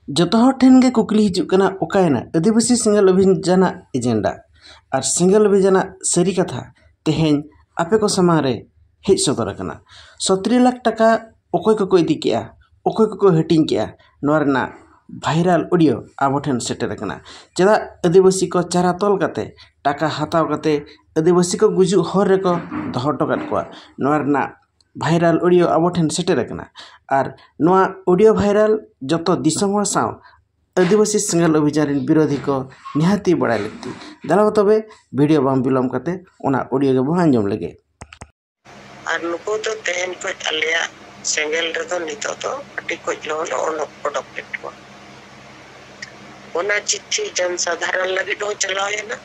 जोतो हर ठेन गे कुकली हिजुक कना ओकायना आदिवासी सेंगल अभियान एजेंडा और सेंगल अभियान सारी कथा तेहें आपे को समारे हेज सदर कना 70 लाख टाका ओकोय को इदी केआ ओकोय को हटिंग केआ नोरना भाइराल ऑडियो आबो ठेन सेटर कना चेदा आदिवासी को चारा तोल कते टाका हताव कते आदिवासी को गुजु हर रेको दहो टकात को नोरना भाइराल ऑडियो आबो ठेन सेटर कना और नोआ ऑडियो भाइराल जतो दिसम हर साव आदिवासी सेंगल अभियान विरोधी को निहाती बड़ा लगती दाला तबे वीडियो बाम बिलम कते ओना ऑडियो के बहान जम लगे और नुको तो तेहन को अलिया सेंगल रे तो नितो तो अटी को लोन ओन प्रोडक्ट को ओना चिट्ठी जन साधारण लगी दो चलाए ना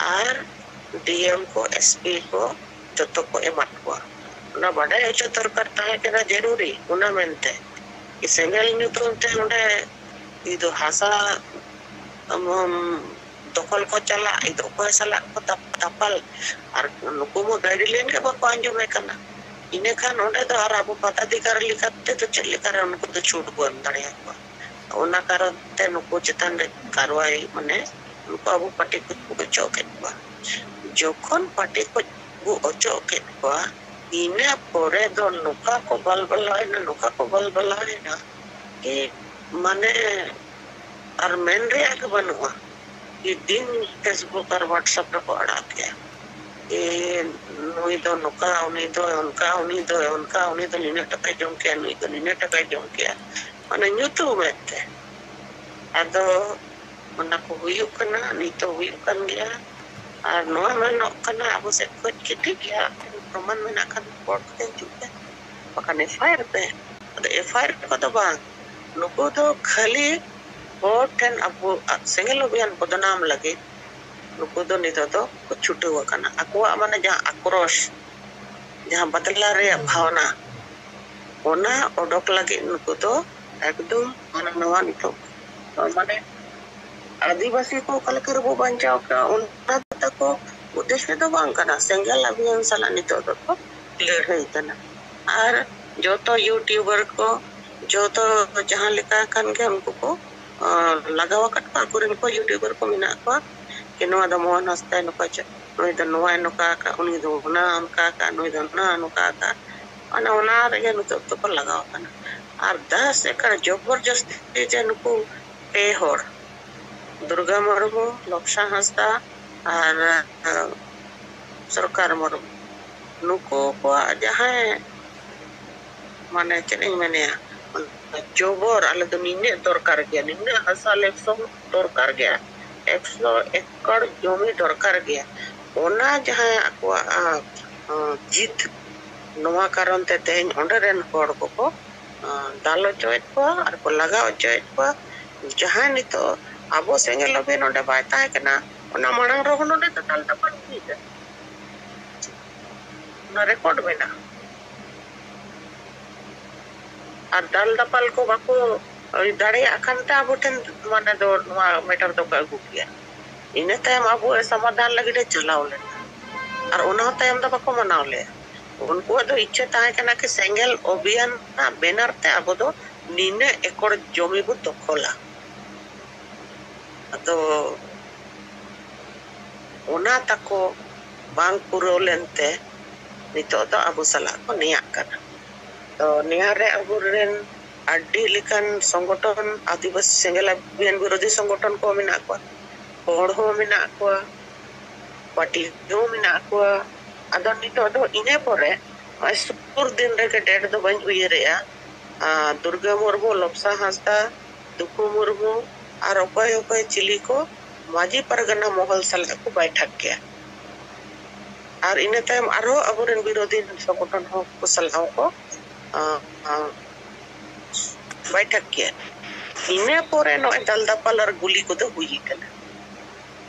और डीएम को एसपी को जतो को एमत को ना बड़ा हेचो तर करता है केना जरूरी ओना मेनते कि सेंगल नितो ते ओंडे इदो हासा दखल को चला इदो को सला को tapal और नुको मो गाइडलाइन के बाको अंजो में करना इने खान ओंडे तो और आपको पता अधिकार लिखते तो चल लिखा उनको तो छूट को अंदर है ओना कारण ते नुको चितान कार्रवाई माने नुको अब पार्टी को चौके जोखन पार्टी को चौके इने पोरे दो नुका को बलबलाए ना कि माने और मेन रे आगे बनवा ये दिन फेसबुक और व्हाट्सएप को अड़ा के ये नुई दो नुका उन्हीं दो उनका निने टका जों के नुई दो निने टका जों के माने यूट्यूब में थे अदो मना को हुयु कना नितो हुयु कन गया और नोआ में नो कना अब से कुछ किटी गया प्रमाण में ना कन कोर्ट के जुके पकने फायर पे अदो एफआईआर को तो बांग नुको तो खाली होटन अब सेंगल अभियान बदनाम लगे नुको तो नितो तो कुछ छुटे हुआ कना अकुआ माने जहाँ आक्रोश जहाँ बदला रे भावना ओना ओडोक लगे नुको तो एकदम माने नवा नितो माने आदिवासी को कलकर वो बंचाव का उनका तक को उद्देश्य तो बांग कना सेंगल अभियान सला नितो तो क्लियर है इतना और जो तो यूट्यूबर को जो तो जहाँ लिखा कन के हमको को लगावा कटका कुरिन को यूट्यूबर को मिना को कि नोआ द मोहन हस्ता नुका च नोई द नोआ नुका का उनी दो ना उनका का नोई द ना नुका का ओना रे नुतो तो को लगावा कना और 10 एकड़ जबरदस्ती जे नुको पे होर दुर्गा मुर्मू लोक्षा हस्ता और सरकार मुर्मू नुको को जहाँ माने चेनी मने जोबर आले तो निने दरकार गया निने असल 100 दरकार गया 100 एकड़ जमी दरकार गया ओना जहां आकुआ जीत नवा कारण ते तेन ओंडरेन होड़ को दालो चोयत को और को लगाव चोयत को जहां नितो आबो सेंगल लबे नोडे बायता कना ओना मांग रो नोडे तो ताल तपन ठीक ना रिकॉर्ड में ना और दल दपल को बाको दाड़े अखनता अब ठन माने दो मीटर तो अगू किया इने तायम अब समाधान लगे चलाव ले और उना तायम द बाको मनाव ले उनको दो इच्छा ताहे कना कि सेंगल अभियान ना बैनर ते अब दो निने एकड़ जमी बु दखला तो उना तको बांग पुरो लेनते नितो तो अब सला को निया कना तो निहारे अबुरेन अड्डी लिखन संगठन आदिवासी सेंगल अभियान विरोधी संगठन को मिना को होड़ हो मिना को पार्टी हो मिना को अदो नितो दो इने परे सुपुर दिन रे के डेट दो बन उयरेया दुर्गा मुर्मू लोपसा हंसदा दुखु मुर्मू और ओपय चिली को माजी परगना महल सला को बैठक किया और इने तायम आरो अबुरेन विरोधी संगठन हो को सलाह को बैठक किया इने पोरे नो दल दपल और गुली को तो हुई कना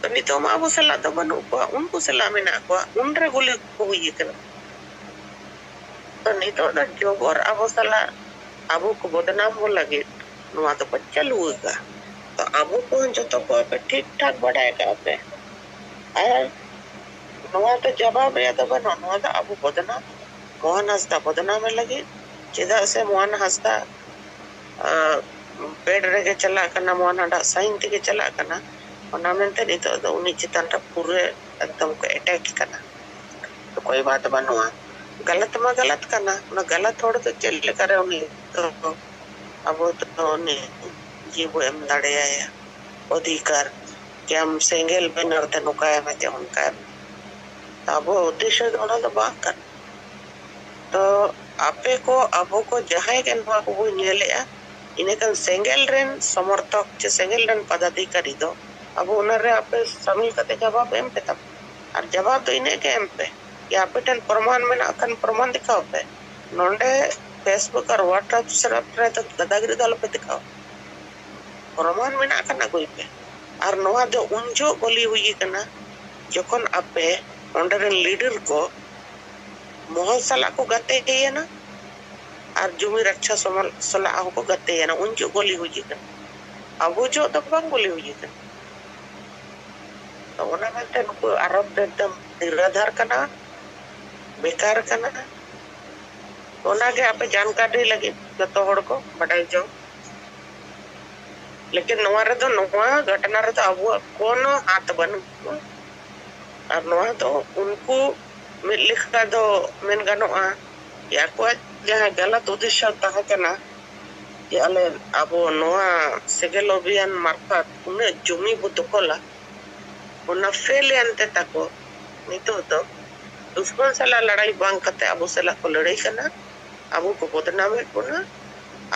तो नितो मा अब सला तो बनु को उनको सला में ना को उन रे गुली को हुई कना तो नितो द जोबर अब सला अब को बदनाम हो लगे नुआ तो चलू होगा तो अब को जो तो को ठीक ठाक बढ़ाएगा पे और नुआ तो जवाब रे तो बनो नुआ तो अब बदनाम मोहन हस्ता बदनाम में लगे चेदा से मोहन हस्ता bed rege chalak kana mon handa sain tege chalak kana ona mente nito do uni chitan ra pure ekdom ko attack kana तो कोई बात बनवा गलत में गलत करना ना गलत थोड़ा तो चल करे उन्हें तो अब तो ने ये वो हम लड़े आया अधिकार कि हम सिंगल बनर ते नुकाया में ते उनका अब उद्देश्य दोनों तो बात कर तो आपे को अबो को जहां के नवा को वो नेलेया इन्हें कल सिंगल रेन समर्थक चे सिंगल रेन पदाधिकारी दो अब उन्हें आपे शामिल करते जवाब एम पे तब और जवाब तो इन्हें के एम पे या पेटन प्रमाण में अकन प्रमाण दिखाओ पे नोंडे फेसबुक और व्हाट्सएप सरप रे तो दादागिरी दाल पे दिखाओ प्रमाण में अकन कोई पे और नवा जो उनजो गोली हुई कना जखन आपे ओंडर लीडर को मोहल सला को गते है ना और जुमी रक्षा समल सला को गते है ना उनजो गोली हुई कना अब जो तो बंग गोली हुई कना तो ओना में नुको आरोप एकदम निराधार कना बेकार कना ओना के आपे जानकारी लगे जतो हड़ को बड़ाई जो लेकिन नवा रे तो नवा घटना रे तो अब कोनो हाथ बन और नवा तो उनको लिखा दो मेन गनोआ या को जहां गलत उद्देश्य तहा कना कि अले अब नवा सेगेल अभियान मार्फत उन्हें जुमी बुतकोला उन्हें फेल अंते तको नितो तो दुश्मन सला लड़ाई बांग कते अबो सला को लड़ाई करना अबो को बदनाम होना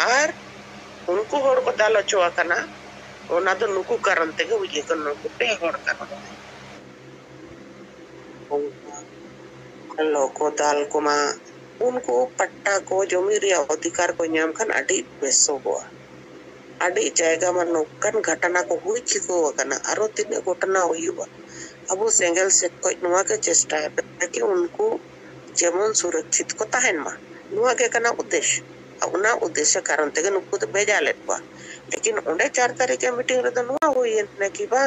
और उनको होड़ को दाल चोआ करना ओना तो नुकु कारण तेगे उजे करनो को पे होड़ करना लोको दाल को मा उनको पट्टा को जमी रे अधिकार को नाम खान अडी बेसो को अडी जायगा में नोकन घटना को हुई चिको करना आरो तिने घटना हुईबा अब सेंगल से कोई नुआ के चेष्टा है कि उनको जेमन सुरक्षित को तहन मा नुआ के कना उद्देश्य उना उद्देश्य कारण तेगे नुको तो भेजा लेतवा लेकिन उन्हें 4 तारीख के मीटिंग रे तो नुआ हुई ने कि बा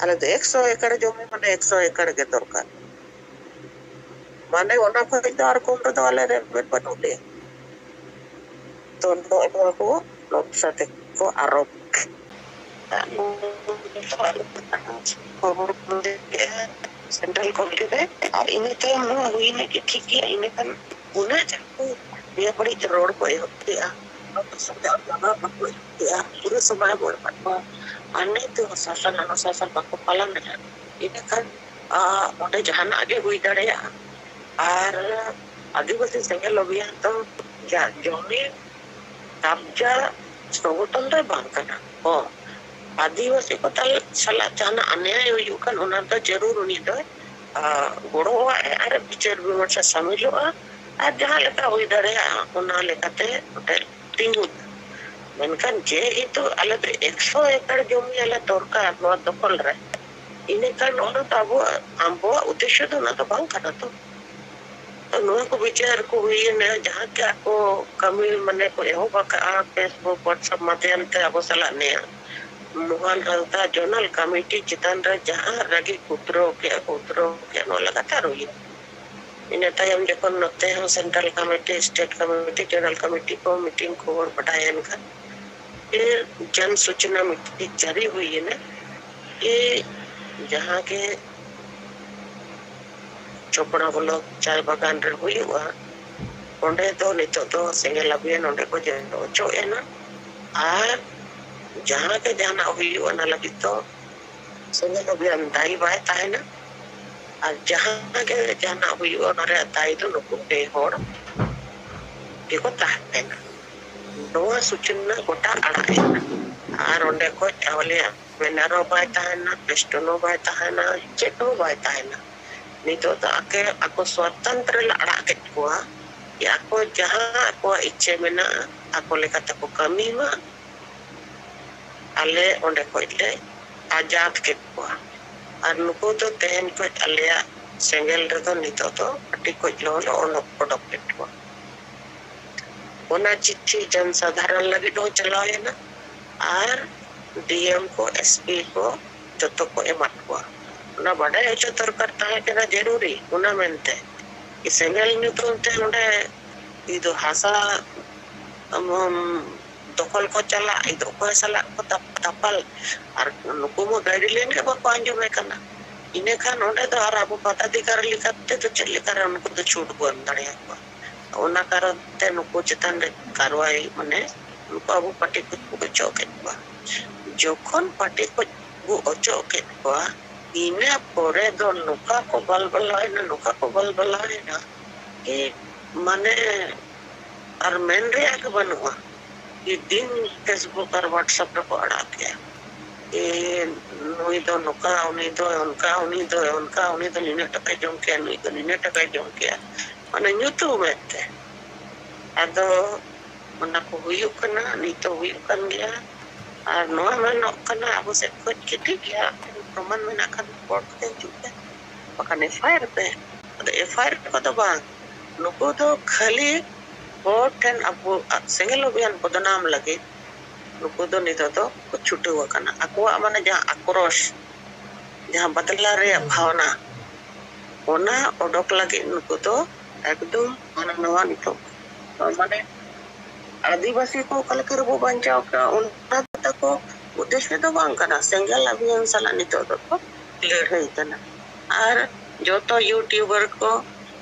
अले तो 100 एकड़ जमी माने 100 एकड़ के दरकार माने ओना को दार को तो वाले रे बटुले तो नो को लोग साथे को आरोप सेंट्रल कमिटी पे और इन्हें तो हम हुई ने कि ठीक है इन्हें kan उन्हें जाको dia beri road ko ya तो समझा लगा पको ya पूरे समय बोल पटवा अन्य तो शासन बाको पालन है इन्हें kan उन्हें जहां आगे हुई दड़े और आदिवासी सेंगल अभियान तो या जोनी कब्जा स्वतंत्र बांग करना ओ आदिवासी को तल सला जाना अन्याय हुई kan उन्हें तो जरूर उन्हीं तो गोड़ो है बिचार विमर्श शामिल हुआ आज जहाँ लेका हुई दरे उन्हें लेकाते होटल तीनों मेनकान जे itu ala 100 एकड़ जमी ala दरकार नवा दखल रे इन्हें kan orang tahu ambo उद्देश्य तो ना तो बांग करना तो नवा को विचार को हुई ने जहाँ क्या को कमिल मने को एहो बाका फेसबुक व्हाट्सएप माध्यम ते अब सला ने मोहन हल्ता जोनल कमेटी चितान रे जहाँ रगी कुतरो के नो लगातार हुई इन्हें तायम जखन नते हैं central committee state committee zonal committee को मीटिंग को और बढ़ाया इनका फिर जन सूचना मीटिंग जारी हुई है ना ये जहाँ के चोपड़ा बोलो चाय बागान रे हुई हुआ ओंडे तो नितो तो सिंगल अभियान ओंडे को जो चो है ना और जहाँ के जाना हुई हुआ ना लगी तो सिंगल अभियान दाई बाय ताहे ना और जहाँ के जाना हुई हुआ ना रे दाई तो नुकु पे होड़ देखो ताहे ना नवा सूचना गोटा अड़ा है और ओंडे को चावले मेनारो बाय ताहे ना पेस्टोनो बाय ताहे ना चेटो बाय ताहे ना नितो तो आके ako स्वतंत्र लड़ा के कुआ या को जहाँ ako इच्छे में ना ako लेकर को कमी मा अले ओंडे को इले आजाद के कुआ और नुको तो तेहन को अलिया सेंगल रे तो नितो तो अटी को लोन ओनो प्रोडक्ट के कुआ ओना चिट्ठी जन साधारण लगी दो चलाए ना और डीएम को एसपी को जो तो को एमट कुआ ना बड़ा ऐसा तर करता है कि ना जरूरी उना मेंटे इस सेंगल ने तो उनते उन्हें ये तो हासा tokol ko chala itu ko sala ko tapal ar nuku mo guideline ke ba ko anjum kana ine kan onde to ar abu patadikar likatte to chelikar unku to chut bon dare ko ona karon te nuku chetan re karwai mane nuku abu pati ko choket ba jokon pati ko bu ochoket ba ine pore do nuka ko balbalai na ki mane ar men re ak banua कि दिन Facebook और WhatsApp पे पड़ा गया ये नोई तो नुका उन्हीं तो उनका निने टका जों किया नोई तो निने टका जों किया मने यूट्यूब में थे अदो मना को हुयु कना नी तो हुयु कन गया और नोआ में नो कना अब से कुछ किटी गया प्रमाण में ना कन रिपोर्ट के जुटे पकने फायर पे तो एफआईआर को तो बांग नुको तो खाली Boten abu single obian bodonam lagi nuku do nito to ko chutu wakana aku amana jaha akrosh jaha badla re bhavana ona odok lagi nuku to ekdom mana nawa nito mane आदिवासी को कलकर वो बंचाव का उनका तक उद्देश्य तो बांग करना single अभियान साला नितो तो क्लियर है इतना और जो तो यूट्यूबर को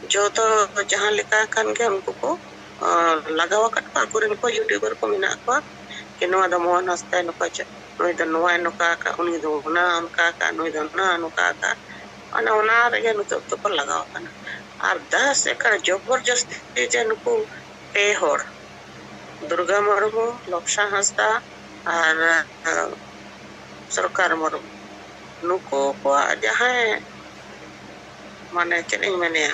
जो तो जहाँ लिखा kan के हमको को लगावा कटका कुरिन को यूट्यूबर को मिना को कि नोआ द मोहन हस्ता नुका च नोई द नोआ नुका का उनी दो ना उनका का नोई द ना नुका का अना उना रे नु तो को लगावा कना और 10 एकड़ जबरदस्ती जे नुको पे होर दुर्गा मरमु लक्षा हस्ता और सरकार मरमु नुको को जहां माने चेनिंग मने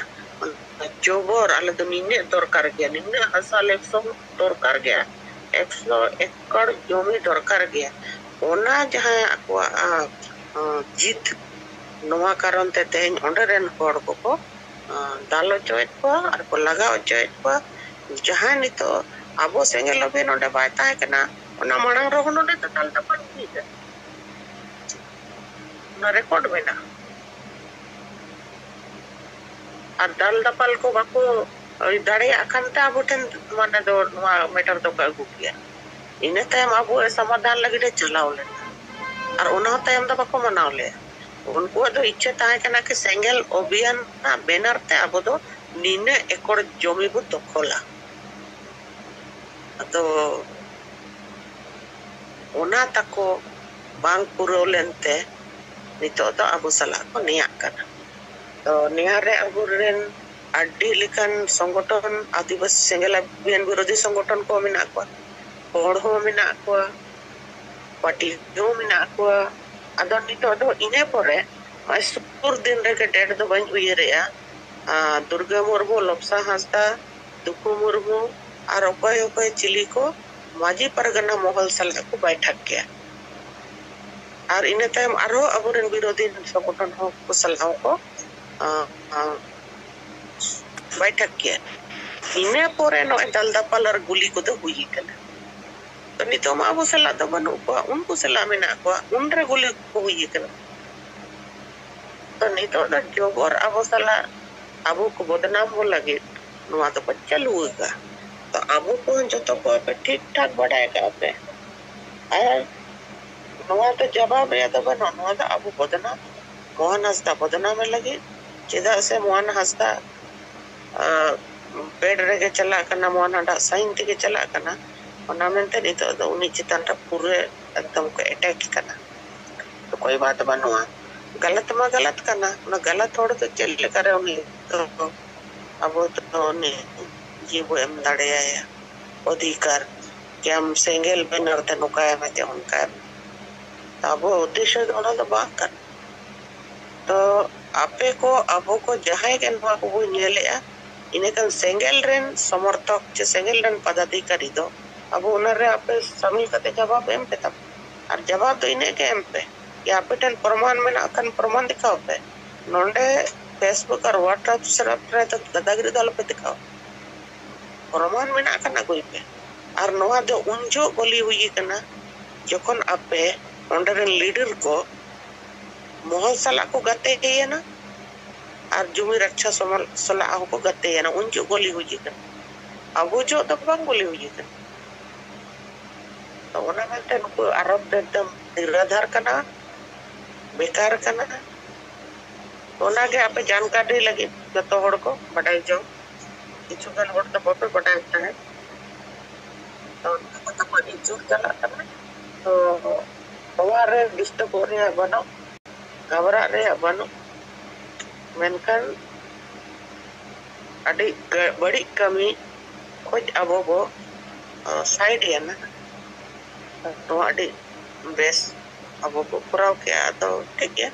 जोबर आले तो निने दरकार गया निने हसाल 100 दरकार गया 100 एकड़ जमी दरकार गया ओना जहां आकवा जीत नोवा कारण ते तेन ओंडरेन होड़ को दालो चोइट को और को लगाव चोइट को जहां नितो आबो सेंगल लबे नोडे बाय ताय कना ओना मांग रो नोडे तो ताल तपन ठीक है ना रिकॉर्ड में ना और दल दपल को बाको दाड़े अखंता बुठन माने दो मीटर तो का गुकिया इने टाइम अब समाधान लगी दे चलाओ ले और उना टाइम द बाको मनाओ ले उनको तो इच्छा ताहे कना के सेंगल अभियान ना बैनर ते अब दो निने एकड़ जमी बु दखला तो उना तको बांग पुरो लेनते नितो तो अबु सला को निया कना तो निहारे अबुरेन अड्डी लिखन संगठन आदिवासी सेंगल अभियान विरोधी संगठन को मिना को होड़ हो मिना को पार्टी हो मिना को अदो नितो दो इने परे सुपुर दिन रे के डेट दो बन उयरेया दुर्गा मुर्मू लपसा हंसदा दुकु मुर्मू और उपाय चिली को माजी परगना मोहल सला को बैठक किया और इने टाइम आरो अबुरेन विरोधी संगठन हो को सलाह को बैठक किया इने पोरे नो दल दपल और गुली को तो हुई कना तो नितो मा अबु सला तो बनु को उनको सला मेना को उनरे गुली को हुई कना तो नितो द जोगर अबु सला अबु को बदनाम हो लगे नुआ तो चलू होगा तो अबु को जो तो को पे ठीक ठाक बढ़ाएगा पे और नुआ तो जवाब या तो बनो नुआ तो अबु बदनाम मोहन हस्ता बदनाम लगे चेदा से मोहन हस्ता पेड़ रे चला कना मोहन हडा साइन ते चला कना ओना मेनते नितो दो उनी चितन रा पूरे एकदम को अटैक कना तो कोई बात बनुआ गलत मा गलत कना ना गलत थोड़ा तो चल करे उनी तो अब तो ने जीव एम दाड़े अधिकार कि हम सिंगल बैनर ते नुकाया में ते उनका अब उद्देश्य दोनों तो बात कर तो आपे को अबो को जहां के नवा को नेलेया इने kan सिंगल रेन समर्थक जे सिंगल रेन पदाधिकारी दो अब उनरे आपे शामिल करते जवाब एम पे तब और जवाब तो इने के एम पे कि आपे टन प्रमाण में अकन प्रमाण दिखाओ पे नोंडे फेसबुक और व्हाट्सएप सरप रे तो दादागिरी दल पे दिखाओ प्रमाण में अकन कोई पे और नवा दो उनजो बोली हुई कना जखन आपे ओंडरे लीडर को मोहल सला को गते है ना और जुमी रक्षा सला को गते है ना उनजो गोली हुई कना अब जो तो बंग गोली हुई कना तो ओना मेंटे नुकु आरोप एकदम निराधार कना बेकार कना ओना के आपे जानकारी लगे जतो हड़ को बडाई जो किछु गन हड़ तो बापे बडाई है तो उनको तो बड़ी चूक चला कना तो हमारे डिस्टर्ब हो रहे बनो घबरा रहे बनो मेनकन अड़ी बड़ी कमी खोज अबो बो साइड है ना तो अड़ी बेस अबो को कराव के तो ठीक है